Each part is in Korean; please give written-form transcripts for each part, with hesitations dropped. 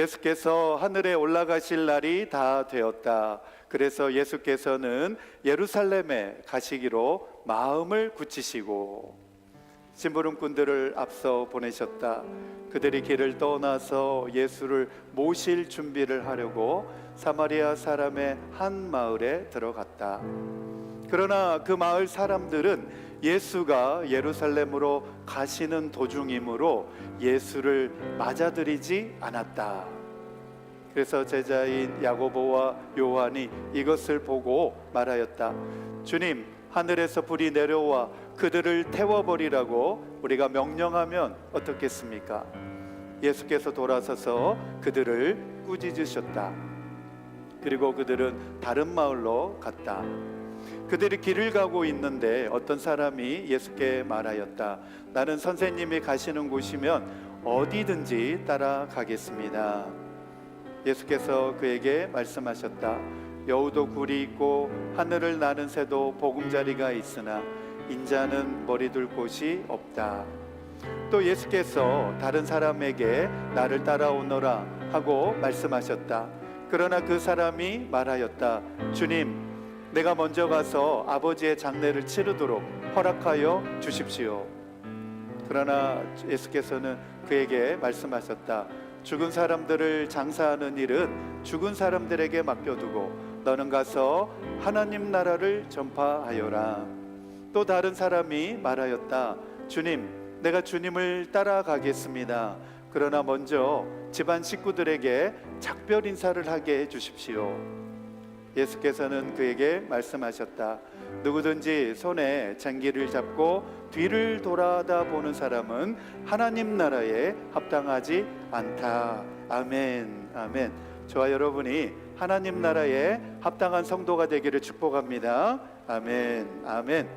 예수께서 하늘에 올라가실 날이 다 되었다. 그래서 예수께서는 예루살렘에 가시기로 마음을 굳히시고 심부름꾼들을 앞서 보내셨다. 그들이 길을 떠나서 예수를 모실 준비를 하려고 사마리아 사람의 한 마을에 들어갔다. 그러나 그 마을 사람들은 예수가 예루살렘으로 가시는 도중이므로 예수를 맞아들이지 않았다. 그래서 제자인 야고보와 요한이 이것을 보고 말하였다. 주님, 하늘에서 불이 내려와 그들을 태워버리라고 우리가 명령하면 어떻겠습니까? 예수께서 돌아서서 그들을 꾸짖으셨다. 그리고 그들은 다른 마을로 갔다. 그들이 길을 가고 있는데 어떤 사람이 예수께 말하였다. 나는 선생님이 가시는 곳이면 어디든지 따라가겠습니다. 예수께서 그에게 말씀하셨다. 여우도 굴이 있고 하늘을 나는 새도 보금자리가 있으나 인자는 머리 둘 곳이 없다. 또 예수께서 다른 사람에게 나를 따라오너라 하고 말씀하셨다. 그러나 그 사람이 말하였다. 주님, 내가 먼저 가서 아버지의 장례를 치르도록 허락하여 주십시오. 그러나 예수께서는 그에게 말씀하셨다. 죽은 사람들을 장사하는 일은 죽은 사람들에게 맡겨두고 너는 가서 하나님 나라를 전파하여라. 또 다른 사람이 말하였다. 주님, 내가 주님을 따라가겠습니다. 그러나 먼저 집안 식구들에게 작별 인사를 하게 해주십시오. 예수께서는 그에게 말씀하셨다. 누구든지 손에 쟁기를 잡고 뒤를 돌아다 보는 사람은 하나님 나라에 합당하지 않다. 아멘, 아멘. 저와 여러분이 하나님 나라에 합당한 성도가 되기를 축복합니다. 아멘, 아멘.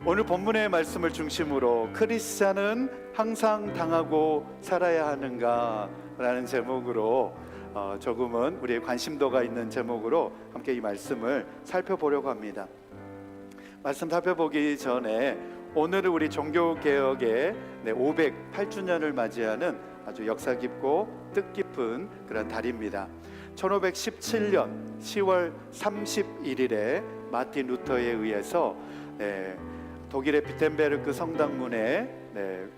오늘 본문의 말씀을 중심으로 크리스찬은 항상 당하고 살아야 하는가? 라는 제목으로 조금은 우리의 관심도가 있는 제목으로 함께 이 말씀을 살펴보려고 합니다. 말씀 살펴보기 전에 오늘은 우리 종교개혁의 508주년을 맞이하는 아주 역사 깊고 뜻깊은 그런 달입니다. 1517년 10월 31일에 마틴 루터에 의해서 독일의 비텐베르크 성당문에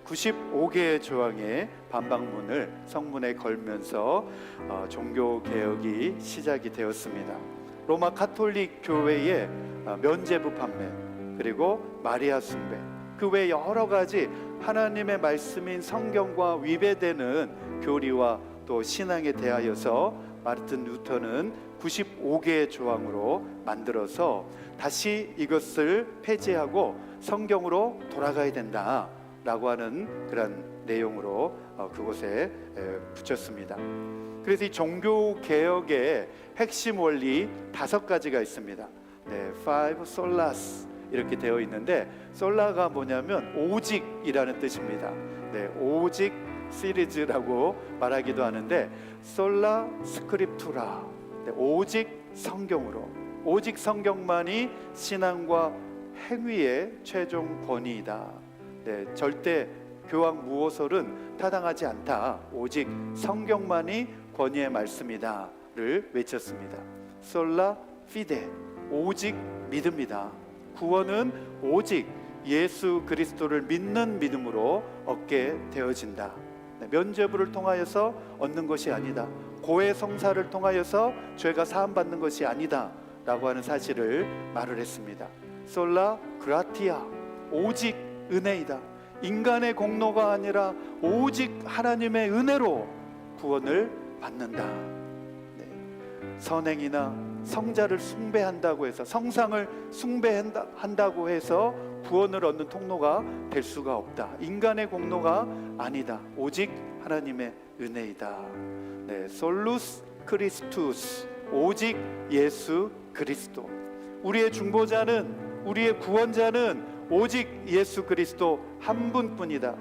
95개의 조항의 반박문을 성문에 걸면서 종교개혁이 시작이 되었습니다. 로마 가톨릭 교회의 면죄부 판매, 그리고 마리아 숭배, 그 외 여러 가지 하나님의 말씀인 성경과 위배되는 교리와 또 신앙에 대하여서 마르틴 루터는 95개의 조항으로 만들어서 다시 이것을 폐지하고 성경으로 돌아가야 된다라고 하는 그런 내용으로 그곳에 붙였습니다. 그래서 이 종교개혁의 핵심 원리 5가지가 있습니다. Five solas 이렇게 되어 있는데, 솔라가 뭐냐면 오직이라는 뜻입니다. 오직 시리즈라고 말하기도 하는데, 솔라 스크립투라, 오직 성경으로, 오직 성경만이 신앙과 행위의 최종 권위이다. 절대 교황 무호설은 타당하지 않다. 오직 성경만이 권위의 말씀이다를 외쳤습니다. 솔라 피데, 오직 믿음이다. 구원은 오직 예수 그리스도를 믿는 믿음으로 얻게 되어진다. 면죄부를 통하여서 얻는 것이 아니다. 고해 성사를 통하여서 죄가 사함받는 것이 아니다 라고 하는 사실을 말을 했습니다. 솔라 그라티아, 오직 은혜이다. 인간의 공로가 아니라 오직 하나님의 은혜로 구원을 받는다. 선행이나 성자를 숭배한다고 해서, 성상을 숭배한다고 해서 구원을 얻는 통로가 될 수가 없다. 인간의 공로가 아니다. 오직 하나님의 은혜이다. 솔루스 크리스투스, 오직 예수 그리스도. 우리의 중보자는, 우리의 구원자는 오직 예수 그리스도 한 분뿐이다.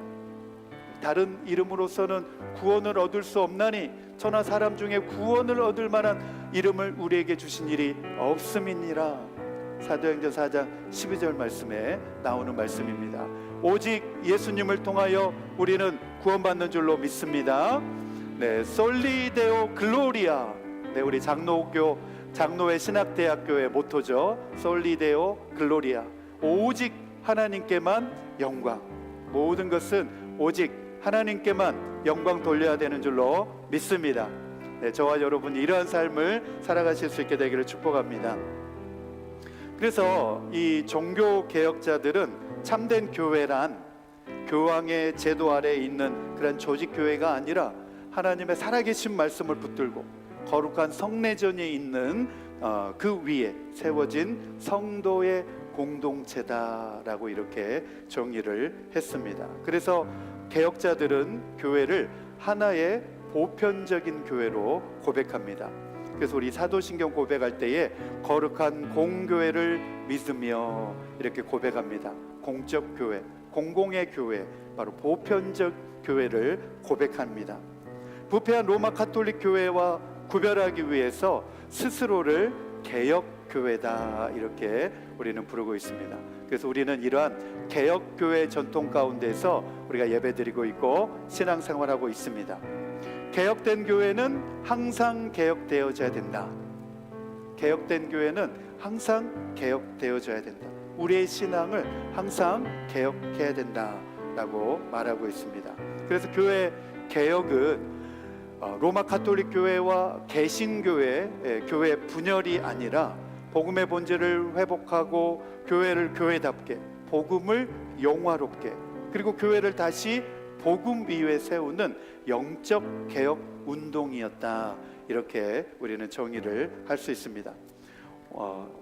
다른 이름으로서는 구원을 얻을 수 없나니 천하 사람 중에 구원을 얻을 만한 이름을 우리에게 주신 일이 없음이니라. 사도행전 4장 12절 말씀에 나오는 말씀입니다. 오직 예수님을 통하여 우리는 구원받는 줄로 믿습니다. 네, 솔리데오 글로리아. 네, 우리 장로회 신학대학교의 모토죠. 솔리데오 글로리아. 오직 하나님께만 영광. 모든 것은 오직 하나님께만 영광 돌려야 되는 줄로 믿습니다. 네, 저와 여러분이 이러한 삶을 살아가실 수 있게 되기를 축복합니다. 그래서 이 종교 개혁자들은 참된 교회란 교황의 제도 아래에 있는 그런 조직 교회가 아니라 하나님의 살아계신 말씀을 붙들고 거룩한 성례전이 있는 그 위에 세워진 성도의 공동체다라고 이렇게 정의를 했습니다. 그래서 개혁자들은 교회를 하나의 보편적인 교회로 고백합니다. 그래서 우리 사도신경 고백할 때에 거룩한 공교회를 믿으며 이렇게 고백합니다. 공적 교회, 공공의 교회, 바로 보편적 교회를 고백합니다. 부패한 로마 가톨릭 교회와 구별하기 위해서 스스로를 개혁교회다 이렇게 우리는 부르고 있습니다. 그래서 우리는 이러한 개혁교회 전통 가운데서 우리가 예배드리고 있고 신앙생활하고 있습니다. 개혁된 교회는 항상 개혁되어져야 된다. 개혁된 교회는 항상 개혁되어져야 된다. 우리의 신앙을 항상 개혁해야 된다라고 말하고 있습니다. 그래서 교회 개혁은 로마 가톨릭 교회와 개신교회, 교회 분열이 아니라 복음의 본질을 회복하고 교회를 교회답게, 복음을 영화롭게, 그리고 교회를 다시 복음 위에 세우는 영적 개혁 운동이었다. 이렇게 우리는 정의를 할 수 있습니다.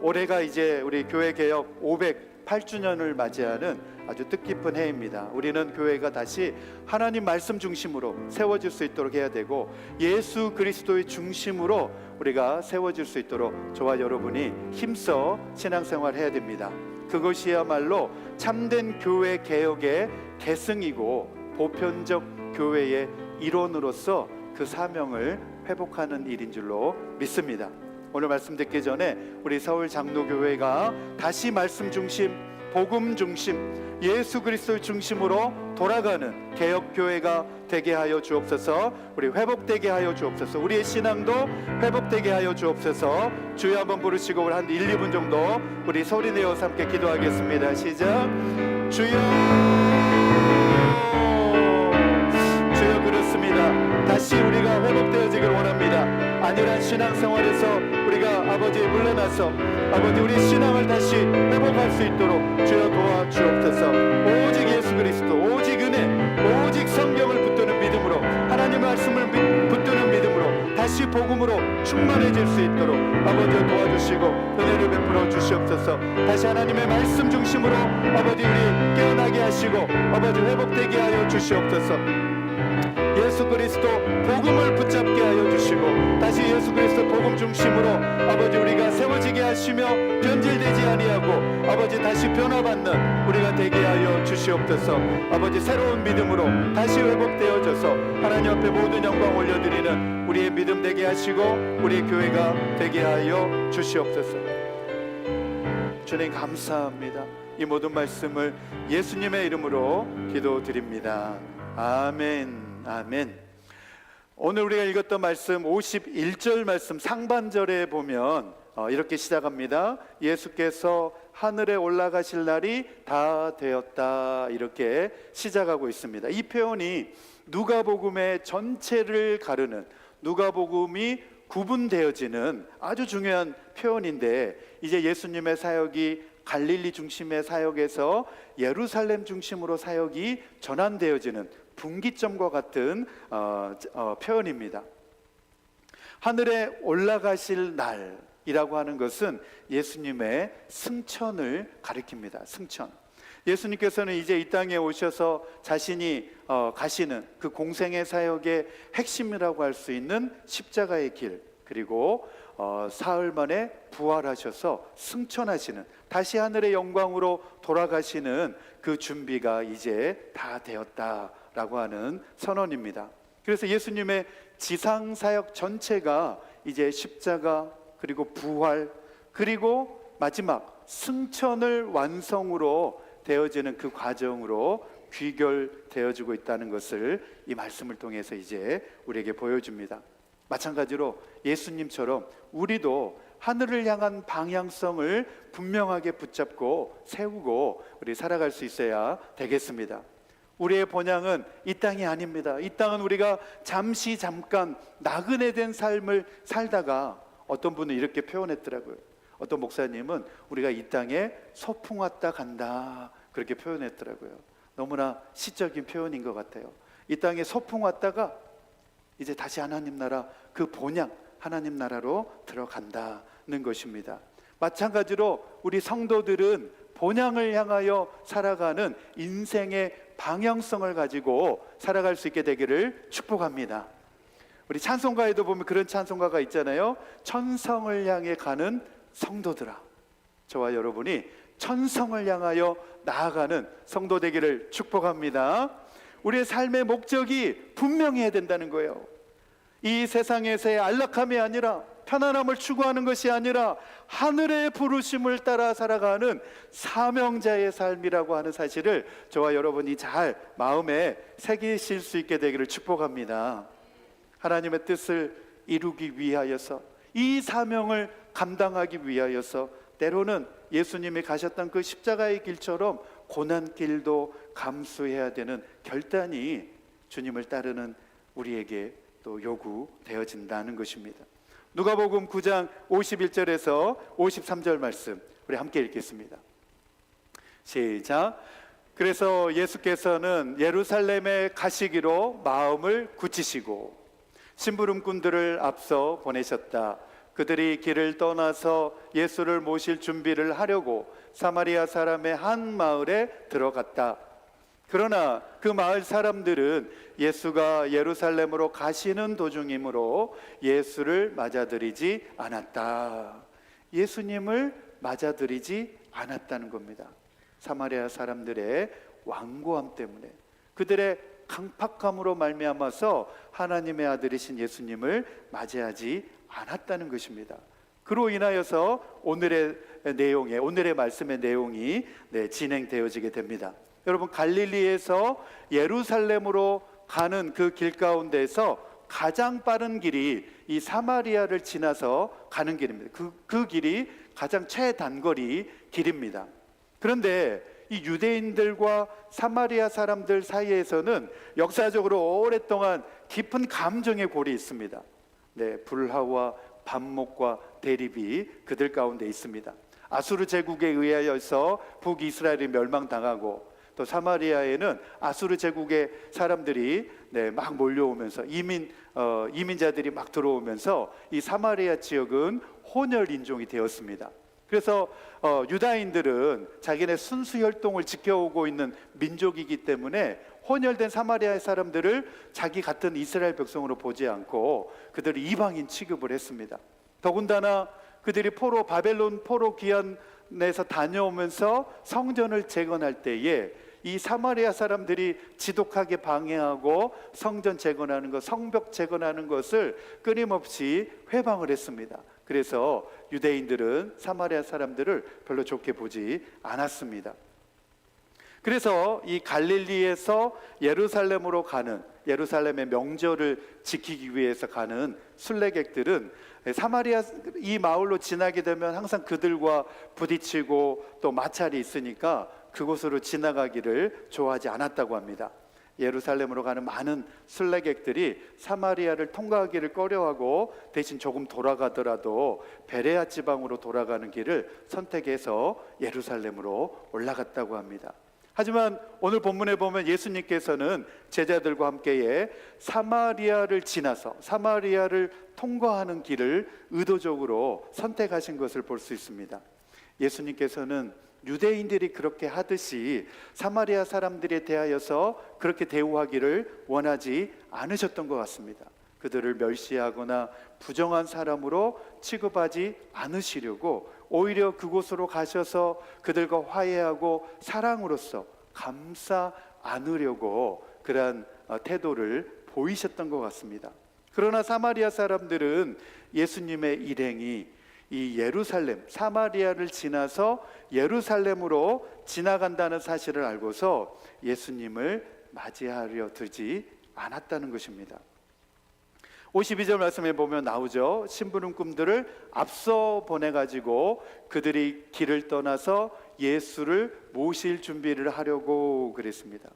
올해가 이제 우리 교회 개혁 508주년을 맞이하는 아주 뜻깊은 해입니다. 우리는 교회가 다시 하나님 말씀 중심으로 세워질 수 있도록 해야 되고 예수 그리스도의 중심으로 우리가 세워질 수 있도록 저와 여러분이 힘써 신앙생활 해야 됩니다. 그것이야말로 참된 교회 개혁의 계승이고 보편적 교회의 일원으로서 그 사명을 회복하는 일인 줄로 믿습니다. 오늘 말씀 듣기 전에 우리 서울 장로교회가 다시 말씀 중심, 복음 중심, 예수 그리스도 중심으로 돌아가는 개혁교회가 되게 하여 주옵소서. 우리 회복되게 하여 주옵소서. 우리의 신앙도 회복되게 하여 주옵소서. 주여 한번 부르시고 우리 한 1, 2분 정도 우리 소리내어서 함께 기도하겠습니다. 시작. 주여, 주여 그렇습니다. 다시 우리가 회복되어지길 원합니다. 안일한 신앙생활에서 우리가 아버지 물러나서 아버지 우리 신앙을 다시 회복할 수 있도록 주여 도와주옵소서. 오직 예수 그리스도, 오직 은혜, 오직 성경을 붙드는 믿음으로, 하나님의 말씀을 붙드는 믿음으로 다시 복음으로 충만해질 수 있도록 아버지 도와주시고 은혜를 베풀어 주시옵소서. 다시 하나님의 말씀 중심으로 아버지 우리 깨어나게 하시고 아버지 회복되게 하여 주시옵소서. 예수 그리스도 복음을 붙잡게 하여 주시고 다시 예수 그리스도 복음 중심으로 아버지 우리가 세워지게 하시며 변질되지 아니하고 아버지 다시 변화받는 우리가 되게 하여 주시옵소서. 아버지 새로운 믿음으로 다시 회복되어져서 하나님 앞에 모든 영광 올려드리는 우리의 믿음 되게 하시고 우리의 교회가 되게 하여 주시옵소서. 주님 감사합니다. 이 모든 말씀을 예수님의 이름으로 기도드립니다. 아멘. 아멘. 오늘 우리가 읽었던 말씀 51절 말씀 상반절에 보면 이렇게 시작합니다. 예수께서 하늘에 올라가실 날이 다 되었다 이렇게 시작하고 있습니다. 이 표현이 누가복음의 전체를 가르는, 누가복음이 구분되어지는 아주 중요한 표현인데 이제 예수님의 사역이 갈릴리 중심의 사역에서 예루살렘 중심으로 사역이 전환되어지는 분기점과 같은 표현입니다. 하늘에 올라가실 날이라고 하는 것은 예수님의 승천을 가리킵니다. 승천. 예수님께서는 이제 이 땅에 오셔서 자신이 가시는 그 공생의 사역의 핵심이라고 할 수 있는 십자가의 길, 그리고 사흘 만에 부활하셔서 승천하시는, 다시 하늘의 영광으로 돌아가시는 그 준비가 이제 다 되었다라고 하는 선언입니다. 그래서 예수님의 지상사역 전체가 이제 십자가, 그리고 부활, 그리고 마지막 승천을 완성으로 되어지는 그 과정으로 귀결되어지고 있다는 것을 이 말씀을 통해서 이제 우리에게 보여줍니다. 마찬가지로 예수님처럼 우리도 하늘을 향한 방향성을 분명하게 붙잡고 세우고 우리 살아갈 수 있어야 되겠습니다. 우리의 본향은 이 땅이 아닙니다. 이 땅은 우리가 잠깐 나그네된 삶을 살다가, 어떤 분은 이렇게 표현했더라고요. 어떤 목사님은 우리가 이 땅에 소풍 왔다 간다, 그렇게 표현했더라고요. 너무나 시적인 표현인 것 같아요. 이 땅에 소풍 왔다가 이제 다시 하나님 나라, 그 본향 하나님 나라로 들어간다는 것입니다. 마찬가지로 우리 성도들은 본향을 향하여 살아가는 인생의 방향성을 가지고 살아갈 수 있게 되기를 축복합니다. 우리 찬송가에도 보면 그런 찬송가가 있잖아요. 천성을 향해 가는 성도들아. 저와 여러분이 천성을 향하여 나아가는 성도 되기를 축복합니다. 우리의 삶의 목적이 분명해야 된다는 거예요. 이 세상에서의 안락함이 아니라, 편안함을 추구하는 것이 아니라 하늘의 부르심을 따라 살아가는 사명자의 삶이라고 하는 사실을 저와 여러분이 잘 마음에 새기실 수 있게 되기를 축복합니다. 하나님의 뜻을 이루기 위하여서, 이 사명을 감당하기 위하여서 때로는 예수님이 가셨던 그 십자가의 길처럼 고난길도 감수해야 되는 결단이 주님을 따르는 우리에게 또 요구되어진다는 것입니다. 누가복음 9장 51절에서 53절 말씀 우리 함께 읽겠습니다. 시작. 그래서 예수께서는 예루살렘에 가시기로 마음을 굳히시고 심부름꾼들을 앞서 보내셨다. 그들이 길을 떠나서 예수를 모실 준비를 하려고 사마리아 사람의 한 마을에 들어갔다. 그러나 그 마을 사람들은 예수가 예루살렘으로 가시는 도중이므로 예수를 맞아들이지 않았다. 예수님을 맞아들이지 않았다는 겁니다. 사마리아 사람들의 완고함 때문에, 그들의 강팍함으로 말미암아서 하나님의 아들이신 예수님을 맞이하지 않았다는 것입니다. 그로 인하여서 오늘의 말씀의 내용이 진행되어지게 됩니다. 여러분, 갈릴리에서 예루살렘으로 가는 그 길 가운데서 가장 빠른 길이 이 사마리아를 지나서 가는 길입니다. 그 길이 가장 최단거리 길입니다. 그런데 이 유대인들과 사마리아 사람들 사이에서는 역사적으로 오랫동안 깊은 감정의 골이 있습니다. 불화와 반목과 대립이 그들 가운데 있습니다. 아수르 제국에 의하여서 북이스라엘이 멸망당하고, 또 사마리아에는 아수르 제국의 사람들이 막 몰려오면서 이민자들이 막 들어오면서 이 사마리아 지역은 혼혈 인종이 되었습니다. 그래서 유다인들은 자기네 순수 혈통을 지켜오고 있는 민족이기 때문에 혼혈된 사마리아의 사람들을 자기 같은 이스라엘 백성으로 보지 않고 그들을 이방인 취급을 했습니다. 더군다나 그들이 바벨론 포로 기환에서 다녀오면서 성전을 재건할 때에 이 사마리아 사람들이 지독하게 방해하고 성전 재건하는 것, 성벽 재건하는 것을 끊임없이 회방을 했습니다. 그래서 유대인들은 사마리아 사람들을 별로 좋게 보지 않았습니다. 그래서 이 갈릴리에서 예루살렘으로 가는, 예루살렘의 명절을 지키기 위해서 가는 순례객들은 사마리아 이 마을로 지나게 되면 항상 그들과 부딪히고 또 마찰이 있으니까 그곳으로 지나가기를 좋아하지 않았다고 합니다. 예루살렘으로 가는 많은 순례객들이 사마리아를 통과하기를 꺼려하고 대신 조금 돌아가더라도 베레아 지방으로 돌아가는 길을 선택해서 예루살렘으로 올라갔다고 합니다. 하지만 오늘 본문에 보면 예수님께서는 제자들과 함께에 사마리아를 지나서 사마리아를 통과하는 길을 의도적으로 선택하신 것을 볼 수 있습니다. 예수님께서는 유대인들이 그렇게 하듯이 사마리아 사람들에 대하여서 그렇게 대우하기를 원하지 않으셨던 것 같습니다. 그들을 멸시하거나 부정한 사람으로 취급하지 않으시려고 오히려 그곳으로 가셔서 그들과 화해하고 사랑으로서 감싸 안으려고 그러한 태도를 보이셨던 것 같습니다. 그러나 사마리아 사람들은 예수님의 일행이 이 예루살렘, 사마리아를 지나서 예루살렘으로 지나간다는 사실을 알고서 예수님을 맞이하려 들지 않았다는 것입니다. 52절 말씀에 보면 나오죠. 심부름꾼들을 앞서 보내가지고 그들이 길을 떠나서 예수를 모실 준비를 하려고 그랬습니다.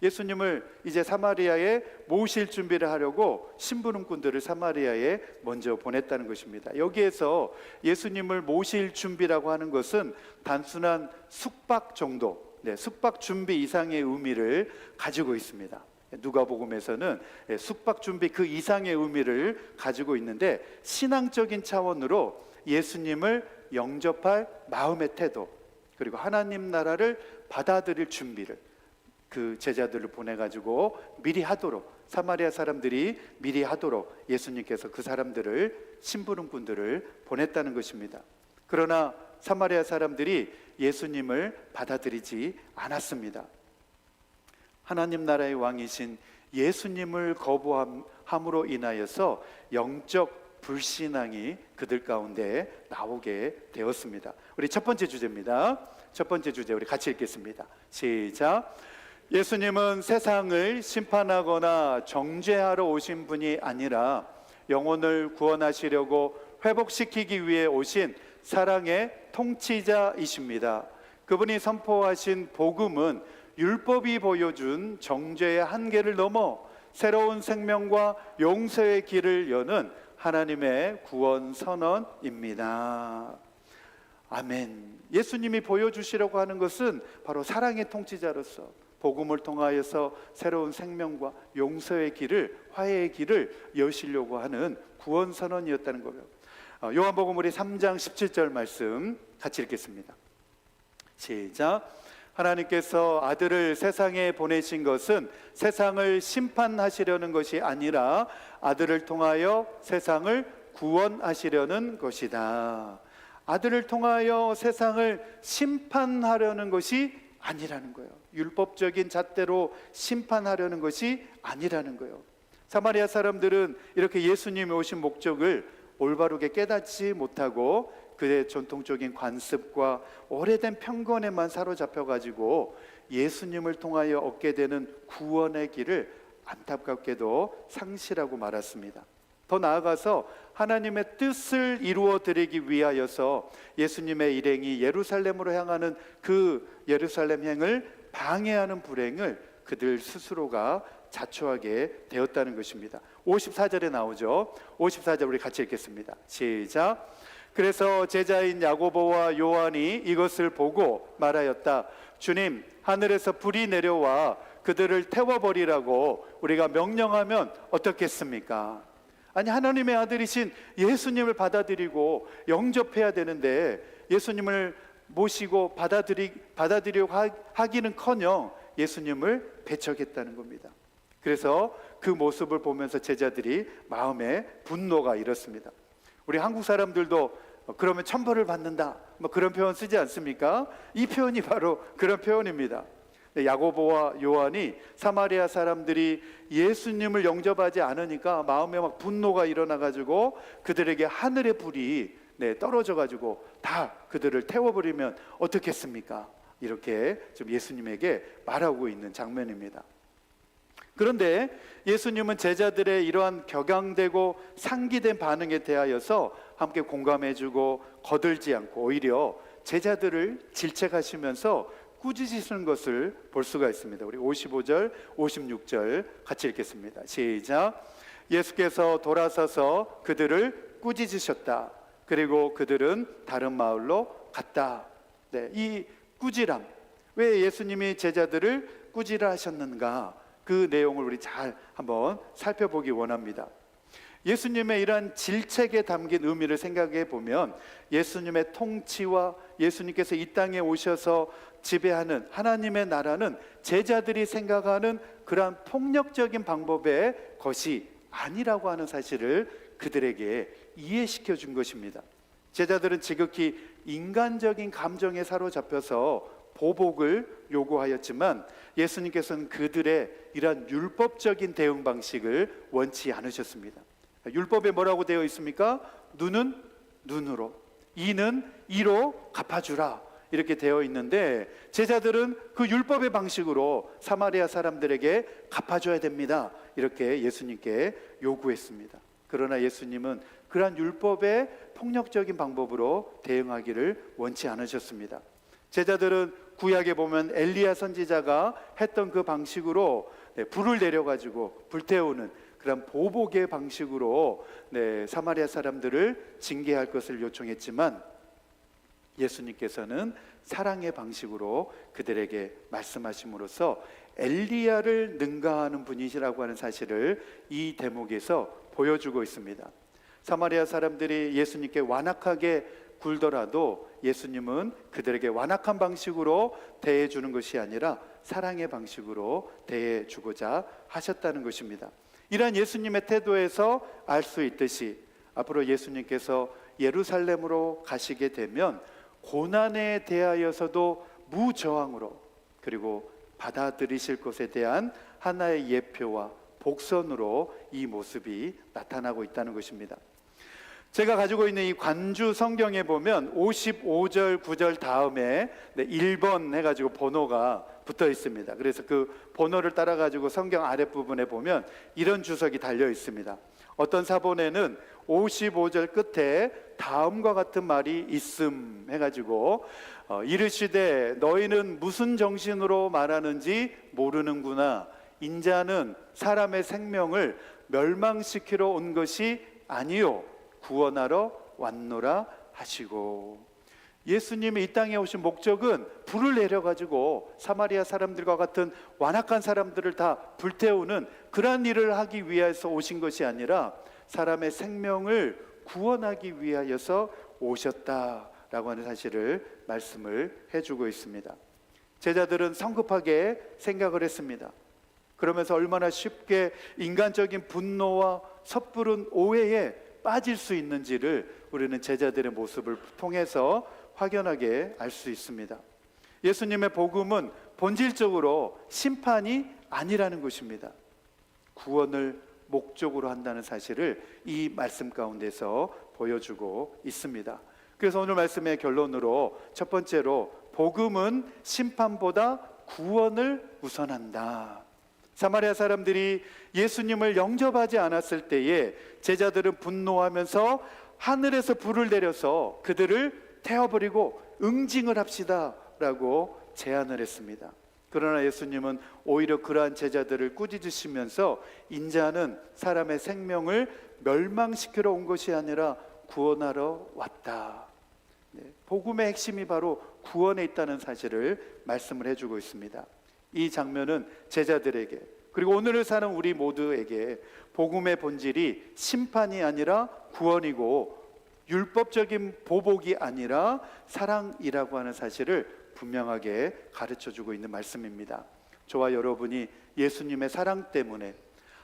예수님을 이제 사마리아에 모실 준비를 하려고 심부름꾼들을 사마리아에 먼저 보냈다는 것입니다. 여기에서 예수님을 모실 준비라고 하는 것은 단순한 숙박 정도, 숙박 준비 이상의 의미를 가지고 있습니다. 누가복음에서는 숙박 준비 그 이상의 의미를 가지고 있는데, 신앙적인 차원으로 예수님을 영접할 마음의 태도, 그리고 하나님 나라를 받아들일 준비를 그 제자들을 보내가지고 미리 하도록, 사마리아 사람들이 미리 하도록 예수님께서 그 사람들을, 심부름꾼들을 보냈다는 것입니다. 그러나 사마리아 사람들이 예수님을 받아들이지 않았습니다. 하나님 나라의 왕이신 예수님을 거부함으로 인하여서 영적 불신앙이 그들 가운데 나오게 되었습니다. 우리 첫 번째 주제입니다. 첫 번째 주제 우리 같이 읽겠습니다. 시작. 예수님은 세상을 심판하거나 정죄하러 오신 분이 아니라 영혼을 구원하시려고 회복시키기 위해 오신 사랑의 통치자이십니다. 그분이 선포하신 복음은 율법이 보여준 정죄의 한계를 넘어 새로운 생명과 용서의 길을 여는 하나님의 구원 선언입니다. 아멘. 예수님이 보여주시려고 하는 것은 바로 사랑의 통치자로서 복음을 통하여서 새로운 생명과 용서의 길을, 화해의 길을 여시려고 하는 구원 선언이었다는 거예요. 요한복음 우리 3장 17절 말씀 같이 읽겠습니다. 시작. 하나님께서 아들을 세상에 보내신 것은 세상을 심판하시려는 것이 아니라 아들을 통하여 세상을 구원하시려는 것이다. 아들을 통하여 세상을 심판하려는 것이 아니라는 거예요. 율법적인 잣대로 심판하려는 것이 아니라는 거예요. 사마리아 사람들은 이렇게 예수님이 오신 목적을 올바르게 깨닫지 못하고 그의 전통적인 관습과 오래된 편견에만 사로잡혀가지고 예수님을 통하여 얻게 되는 구원의 길을 안타깝게도 상실하고 말았습니다. 더 나아가서 하나님의 뜻을 이루어 드리기 위하여서 예수님의 일행이 예루살렘으로 향하는 그 예루살렘 행을 방해하는 불행을 그들 스스로가 자초하게 되었다는 것입니다. 54절에 나오죠. 54절 우리 같이 읽겠습니다. 시작. 그래서 제자인 야고보와 요한이 이것을 보고 말하였다. 주님, 하늘에서 불이 내려와 그들을 태워버리라고 우리가 명령하면 어떻겠습니까? 아니, 하나님의 아들이신 예수님을 받아들이고 영접해야 되는데 예수님을 모시고 받아들이려고 하기는커녕 예수님을 배척했다는 겁니다. 그래서 그 모습을 보면서 제자들이 마음에 분노가 일었습니다. 우리 한국 사람들도 그러면 천벌을 받는다, 그런 표현 쓰지 않습니까? 이 표현이 바로 그런 표현입니다. 야고보와 요한이 사마리아 사람들이 예수님을 영접하지 않으니까 마음에 막 분노가 일어나가지고 그들에게 하늘의 불이 떨어져가지고 다 그들을 태워버리면 어떻겠습니까? 이렇게 좀 예수님에게 말하고 있는 장면입니다. 그런데 예수님은 제자들의 이러한 격양되고 상기된 반응에 대하여서 함께 공감해주고 거들지 않고 오히려 제자들을 질책하시면서 꾸짖으시는 것을 볼 수가 있습니다. 우리 55절, 56절 같이 읽겠습니다. 시작. 예수께서 돌아서서 그들을 꾸짖으셨다. 그리고 그들은 다른 마을로 갔다. 이 꾸지람, 왜 예수님이 제자들을 꾸지라 하셨는가? 그 내용을 우리 잘 한번 살펴보기 원합니다. 예수님의 이러한 질책에 담긴 의미를 생각해 보면 예수님의 통치와 예수님께서 이 땅에 오셔서 지배하는 하나님의 나라는 제자들이 생각하는 그러한 폭력적인 방법의 것이 아니라고 하는 사실을 그들에게 이해시켜 준 것입니다. 제자들은 지극히 인간적인 감정에 사로잡혀서 보복을 요구하였지만 예수님께서는 그들의 이러한 율법적인 대응 방식을 원치 않으셨습니다. 율법에 뭐라고 되어 있습니까? 눈은 눈으로, 이는 이로 갚아주라 이렇게 되어 있는데, 제자들은 그 율법의 방식으로 사마리아 사람들에게 갚아줘야 됩니다 이렇게 예수님께 요구했습니다. 그러나 예수님은 그러한 율법의 폭력적인 방법으로 대응하기를 원치 않으셨습니다. 제자들은 구약에 보면 엘리야 선지자가 했던 그 방식으로 불을 내려가지고 불태우는 그런 보복의 방식으로 사마리아 사람들을 징계할 것을 요청했지만, 예수님께서는 사랑의 방식으로 그들에게 말씀하심으로써 엘리야를 능가하는 분이시라고 하는 사실을 이 대목에서 보여주고 있습니다. 사마리아 사람들이 예수님께 완악하게 굴더라도 예수님은 그들에게 완악한 방식으로 대해주는 것이 아니라 사랑의 방식으로 대해주고자 하셨다는 것입니다. 이러한 예수님의 태도에서 알 수 있듯이 앞으로 예수님께서 예루살렘으로 가시게 되면 고난에 대하여서도 무저항으로, 그리고 받아들이실 것에 대한 하나의 예표와 복선으로 이 모습이 나타나고 있다는 것입니다. 제가 가지고 있는 이 관주 성경에 보면 55절 9절 다음에 1번 해가지고 번호가 붙어 있습니다. 그래서 그 번호를 따라 가지고 성경 아랫부분에 보면 이런 주석이 달려 있습니다. 어떤 사본에는 55절 끝에 다음과 같은 말이 있음 해가지고 이르시되 너희는 무슨 정신으로 말하는지 모르는구나. 인자는 사람의 생명을 멸망시키러 온 것이 아니요 구원하러 왔노라 하시고, 예수님이 이 땅에 오신 목적은 불을 내려가지고 사마리아 사람들과 같은 완악한 사람들을 다 불태우는 그러한 일을 하기 위해서 오신 것이 아니라 사람의 생명을 구원하기 위하여서 오셨다라고 하는 사실을 말씀을 해주고 있습니다. 제자들은 성급하게 생각을 했습니다. 그러면서 얼마나 쉽게 인간적인 분노와 섣부른 오해에 빠질 수 있는지를 우리는 제자들의 모습을 통해서 확연하게 알 수 있습니다. 예수님의 복음은 본질적으로 심판이 아니라는 것입니다. 구원을 목적으로 한다는 사실을 이 말씀 가운데서 보여주고 있습니다. 그래서 오늘 말씀의 결론으로 첫 번째로 복음은 심판보다 구원을 우선한다. 사마리아 사람들이 예수님을 영접하지 않았을 때에 제자들은 분노하면서 하늘에서 불을 내려서 그들을 태워버리고 응징을 합시다 라고 제안을 했습니다. 그러나 예수님은 오히려 그러한 제자들을 꾸짖으시면서 인자는 사람의 생명을 멸망시키러 온 것이 아니라 구원하러 왔다. 복음의 핵심이 바로 구원에 있다는 사실을 말씀을 해주고 있습니다. 이 장면은 제자들에게, 그리고 오늘을 사는 우리 모두에게 복음의 본질이 심판이 아니라 구원이고 율법적인 보복이 아니라 사랑이라고 하는 사실을 분명하게 가르쳐주고 있는 말씀입니다. 저와 여러분이 예수님의 사랑 때문에,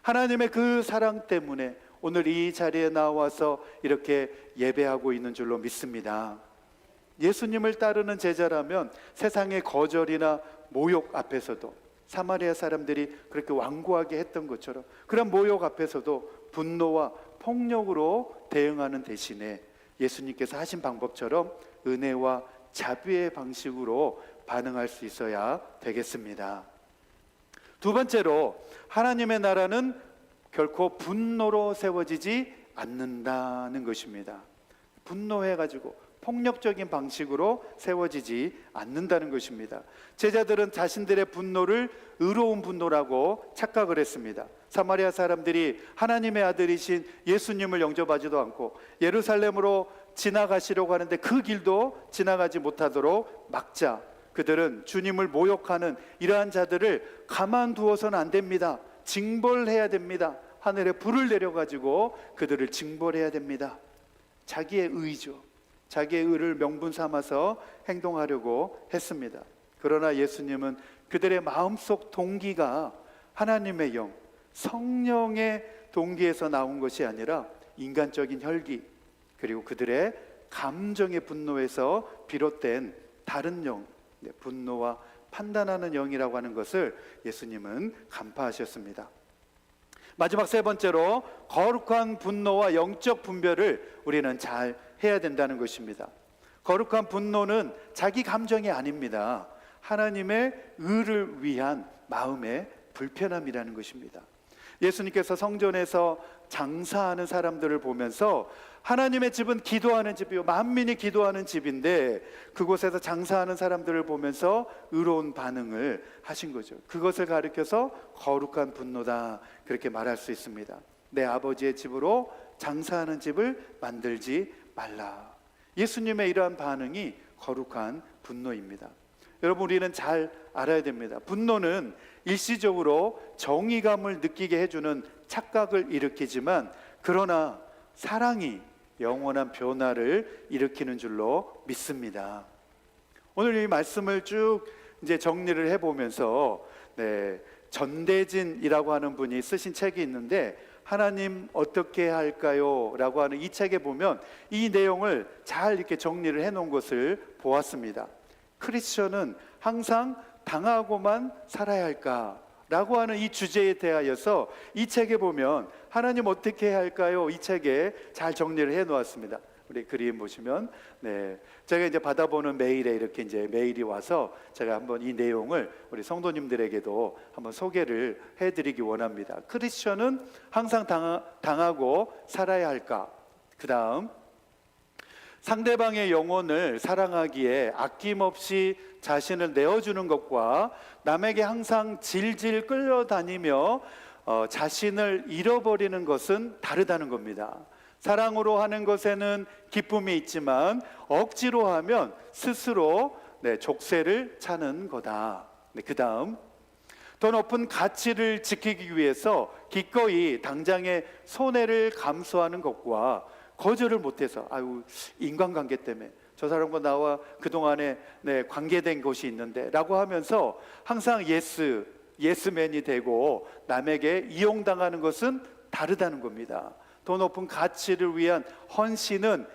하나님의 그 사랑 때문에 오늘 이 자리에 나와서 이렇게 예배하고 있는 줄로 믿습니다. 예수님을 따르는 제자라면 세상의 거절이나 모욕 앞에서도, 사마리아 사람들이 그렇게 완고하게 했던 것처럼 그런 모욕 앞에서도 분노와 폭력으로 대응하는 대신에 예수님께서 하신 방법처럼 은혜와 자비의 방식으로 반응할 수 있어야 되겠습니다. 두 번째로, 하나님의 나라는 결코 분노로 세워지지 않는다는 것입니다. 분노해가지고 폭력적인 방식으로 세워지지 않는다는 것입니다. 제자들은 자신들의 분노를 의로운 분노라고 착각을 했습니다. 사마리아 사람들이 하나님의 아들이신 예수님을 영접하지도 않고 예루살렘으로 지나가시려고 하는데 그 길도 지나가지 못하도록 막자 그들은 주님을 모욕하는 이러한 자들을 가만두어서는 안 됩니다. 징벌해야 됩니다. 하늘에 불을 내려가지고 그들을 징벌해야 됩니다. 자기의 의죠. 자기의 의를 명분 삼아서 행동하려고 했습니다. 그러나 예수님은 그들의 마음속 동기가 하나님의 영, 성령의 동기에서 나온 것이 아니라 인간적인 혈기, 그리고 그들의 감정의 분노에서 비롯된 다른 영, 분노와 판단하는 영이라고 하는 것을 예수님은 간파하셨습니다. 마지막 세 번째로, 거룩한 분노와 영적 분별을 우리는 잘 해야 된다는 것입니다. 거룩한 분노는 자기 감정이 아닙니다. 하나님의 의를 위한 마음의 불편함이라는 것입니다. 예수님께서 성전에서 장사하는 사람들을 보면서 하나님의 집은 기도하는 집이요 만민이 기도하는 집인데 그곳에서 장사하는 사람들을 보면서 의로운 반응을 하신 거죠. 그것을 가리켜서 거룩한 분노다 그렇게 말할 수 있습니다. 내 아버지의 집으로 장사하는 집을 만들지 말라. 예수님의 이러한 반응이 거룩한 분노입니다. 여러분, 우리는 잘 알아야 됩니다. 분노는 일시적으로 정의감을 느끼게 해주는 착각을 일으키지만, 그러나 사랑이 영원한 변화를 일으키는 줄로 믿습니다. 오늘 이 말씀을 쭉 이제 정리를 해보면서 전대진이라고 하는 분이 쓰신 책이 있는데, 하나님 어떻게 할까요? 라고 하는 이 책에 보면 이 내용을 잘 이렇게 정리를 해놓은 것을 보았습니다. 크리스천은 항상 당하고만 살아야 할까? 라고 하는 이 주제에 대하여서 이 책에 보면 하나님 어떻게 해야 할까요? 이 책에 잘 정리를 해 놓았습니다. 우리 그림 보시면 제가 이제 받아보는 메일에 이렇게 이제 메일이 와서 제가 한번 이 내용을 우리 성도님들에게도 한번 소개를 해드리기 원합니다. 크리스천은 항상 당하고 살아야 할까? 그 다음, 상대방의 영혼을 사랑하기에 아낌없이 자신을 내어주는 것과 남에게 항상 질질 끌려다니며 자신을 잃어버리는 것은 다르다는 겁니다. 사랑으로 하는 것에는 기쁨이 있지만 억지로 하면 스스로 족쇄를 차는 거다. 그 다음, 더 높은 가치를 지키기 위해서 기꺼이 당장의 손해를 감수하는 것과 거절을 못해서 인간관계 때문에 저 사람과 나와 그동안에 관계된 것이 있는데 라고 하면서 항상 예스맨이 되고 남에게 이용당하는 것은 다르다는 겁니다. 더 높은 가치를 위한 헌신은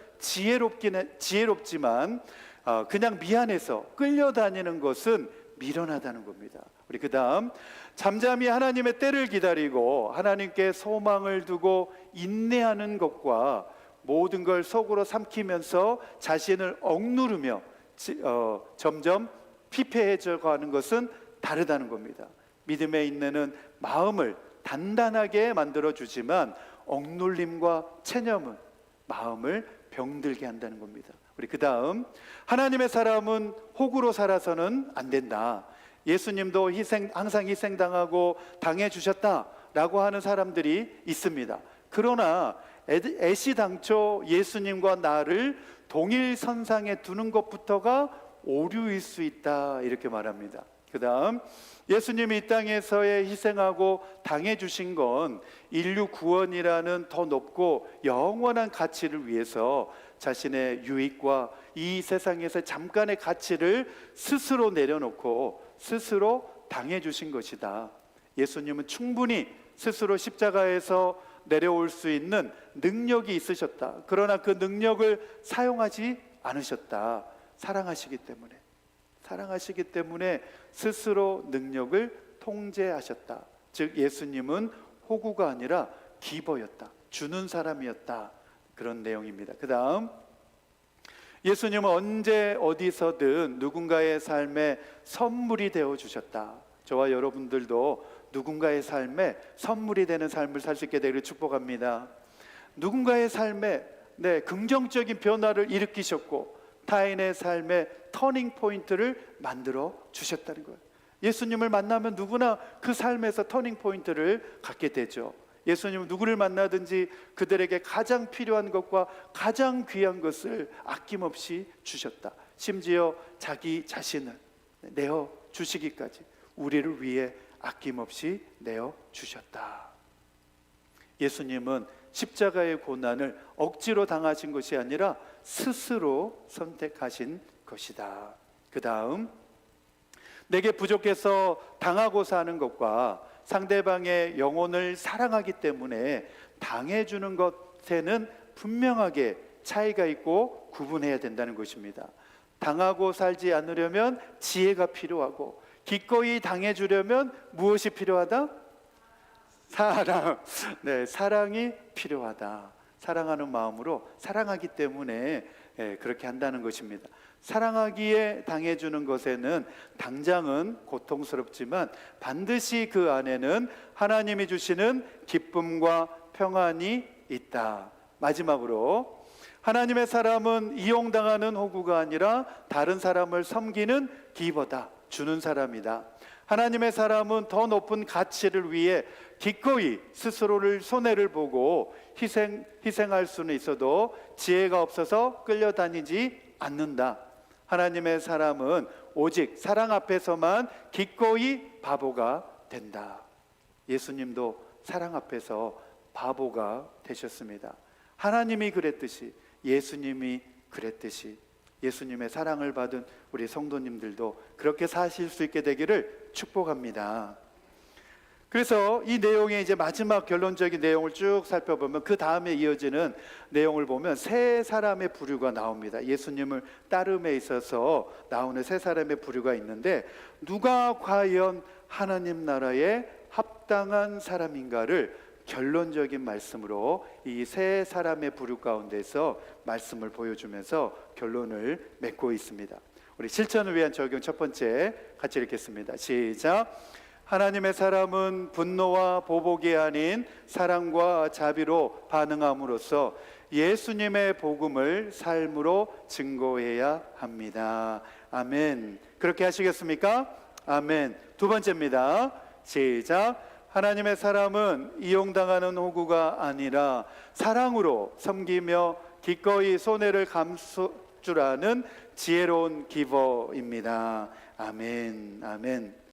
지혜롭지만 그냥 미안해서 끌려다니는 것은 미련하다는 겁니다. 우리 그 다음, 잠잠히 하나님의 때를 기다리고 하나님께 소망을 두고 인내하는 것과 모든 걸 속으로 삼키면서 자신을 억누르며 점점 피폐해져 가는 것은 다르다는 겁니다. 믿음의 인내는 마음을 단단하게 만들어주지만 억눌림과 체념은 마음을 병들게 한다는 겁니다. 우리 그 다음, 하나님의 사람은 혹으로 살아서는 안 된다. 예수님도 항상 희생당하고 당해주셨다라고 하는 사람들이 있습니다. 그러나 애시당초 예수님과 나를 동일선상에 두는 것부터가 오류일 수 있다 이렇게 말합니다. 그 다음, 예수님이 이 땅에서의 희생하고 당해주신 건 인류 구원이라는 더 높고 영원한 가치를 위해서 자신의 유익과 이 세상에서 잠깐의 가치를 스스로 내려놓고 스스로 당해주신 것이다. 예수님은 충분히 스스로 십자가에서 내려올 수 있는 능력이 있으셨다. 그러나 그 능력을 사용하지 않으셨다. 사랑하시기 때문에 스스로 능력을 통제하셨다. 즉 예수님은 호구가 아니라 기버였다. 주는 사람이었다. 그런 내용입니다. 그 다음, 예수님은 언제 어디서든 누군가의 삶에 선물이 되어 주셨다. 저와 여러분들도 누군가의 삶에 선물이 되는 삶을 살 수 있게 되기를 축복합니다. 누군가의 삶에 긍정적인 변화를 일으키셨고 타인의 삶에 터닝 포인트를 만들어 주셨다는 거예요. 예수님을 만나면 누구나 그 삶에서 터닝 포인트를 갖게 되죠. 예수님은 누구를 만나든지 그들에게 가장 필요한 것과 가장 귀한 것을 아낌없이 주셨다. 심지어 자기 자신을 내어 주시기까지 우리를 위해 아낌없이 내어 주셨다. 예수님은 십자가의 고난을 억지로 당하신 것이 아니라 스스로 선택하신 것이다. 그 다음, 내게 부족해서 당하고 사는 것과 상대방의 영혼을 사랑하기 때문에 당해주는 것에는 분명하게 차이가 있고 구분해야 된다는 것입니다. 당하고 살지 않으려면 지혜가 필요하고 기꺼이 당해주려면 무엇이 필요하다? 사랑. 사랑이 필요하다. 사랑하는 마음으로 사랑하기 때문에 그렇게 한다는 것입니다. 사랑하기에 당해주는 것에는 당장은 고통스럽지만 반드시 그 안에는 하나님이 주시는 기쁨과 평안이 있다. 마지막으로 하나님의 사람은 이용당하는 호구가 아니라 다른 사람을 섬기는 기버다. 주는 사람이다. 하나님의 사람은 더 높은 가치를 위해 기꺼이 스스로를 손해를 보고 희생할 수는 있어도 지혜가 없어서 끌려다니지 않는다. 하나님의 사람은 오직 사랑 앞에서만 기꺼이 바보가 된다. 예수님도 사랑 앞에서 바보가 되셨습니다. 하나님이 그랬듯이, 예수님이 그랬듯이 예수님의 사랑을 받은 우리 성도님들도 그렇게 사실 수 있게 되기를 축복합니다. 그래서 이 내용의 이제 마지막 결론적인 내용을 쭉 살펴보면 그 다음에 이어지는 내용을 보면 세 사람의 부류가 나옵니다. 예수님을 따름에 있어서 나오는 세 사람의 부류가 있는데 누가 과연 하나님 나라에 합당한 사람인가를 결론적인 말씀으로 이 세 사람의 부류 가운데서 말씀을 보여주면서 결론을 맺고 있습니다. 우리 실천을 위한 적용 첫 번째 같이 읽겠습니다. 시작. 하나님의 사람은 분노와 보복이 아닌 사랑과 자비로 반응함으로써 예수님의 복음을 삶으로 증거해야 합니다. 아멘. 그렇게 하시겠습니까? 아멘. 두 번째입니다. 시작. 하나님의 사람은 이용당하는 호구가 아니라 사랑으로 섬기며 기꺼이 손해를 감수줄 아는 지혜로운 기버입니다. 아멘. 아멘.